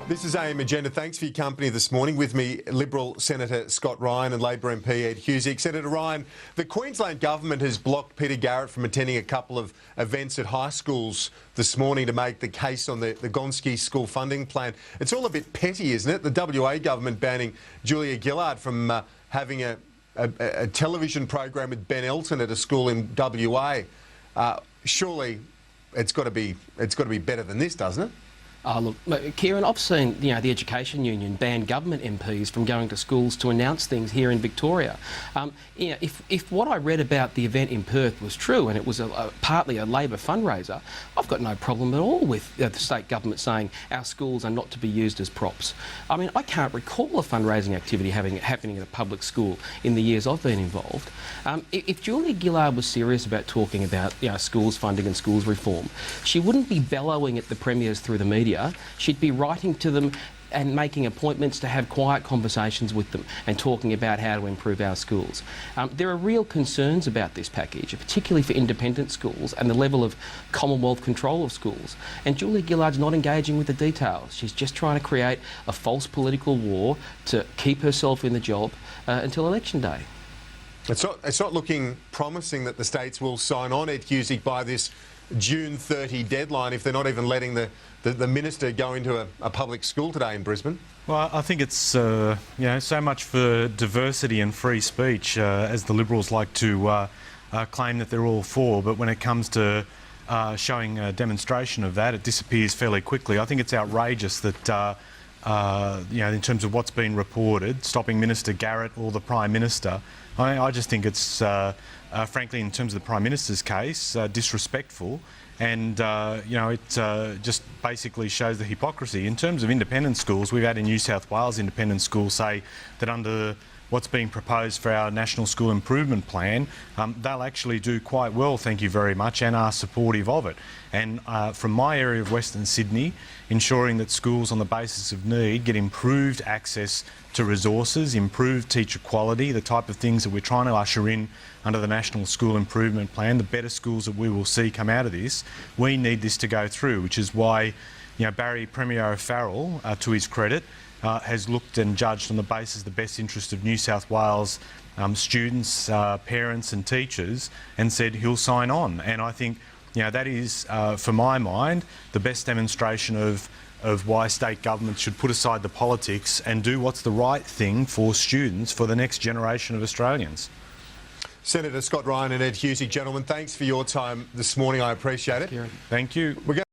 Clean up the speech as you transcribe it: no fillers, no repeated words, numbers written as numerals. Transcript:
This is AM Agenda. Thanks for your company this morning. With me, Liberal Senator Scott Ryan and Labor MP Ed Husic. Senator Ryan, the Queensland Government has blocked Peter Garrett from attending a couple of events at high schools this morning to make the case on the Gonski school funding plan. It's all a bit petty, isn't it? The WA government banning Julia Gillard from having a television program with Ben Elton at a school in WA. Surely it's got to be better than this, doesn't it? Look, Kieran, I've seen the Education Union ban government MPs from going to schools to announce things here in Victoria. If what I read about the event in Perth was true and it was partly a Labor fundraiser, I've got no problem at all with the state government saying our schools are not to be used as props. I mean, I can't recall a fundraising activity happening at a public school in the years I've been involved. If Julia Gillard was serious about talking about schools funding and schools reform, she wouldn't be bellowing at the premiers through the media. She'd be writing to them and making appointments to have quiet conversations with them and talking about how to improve our schools. There are real concerns about this package, particularly for independent schools and the level of Commonwealth control of schools. And Julia Gillard's not engaging with the details. She's just trying to create a false political war to keep herself in the job until election day. It's not looking promising that the states will sign on, Ed Husic, by this June 30 deadline if they're not even letting the minister go into a public school today in Brisbane. Well, I think it's so much for diversity and free speech, as the Liberals like to claim that they're all for, but when it comes to showing a demonstration of that, it disappears fairly quickly. I think it's outrageous that in terms of what's been reported, stopping Minister Garrett or the Prime Minister, I just think it's, frankly, in terms of the Prime Minister's case, disrespectful, and it just basically shows the hypocrisy. In terms of independent schools, we've had in New South Wales independent schools say that under what's being proposed for our National School Improvement Plan, they'll actually do quite well, thank you very much, and are supportive of it. And from my area of Western Sydney, ensuring that schools on the basis of need get improved access to resources, improved teacher quality, the type of things that we're trying to usher in under the National School Improvement Plan, the better schools that we will see come out of this, we need this to go through, which is why Premier O'Farrell, to his credit, has looked and judged on the basis of the best interest of New South Wales students, parents and teachers, and said he'll sign on. And I think that is, for my mind, the best demonstration of why state governments should put aside the politics and do what's the right thing for students, for the next generation of Australians. Senator Scott Ryan and Ed Husic, gentlemen, thanks for your time this morning. I appreciate it. Thank you.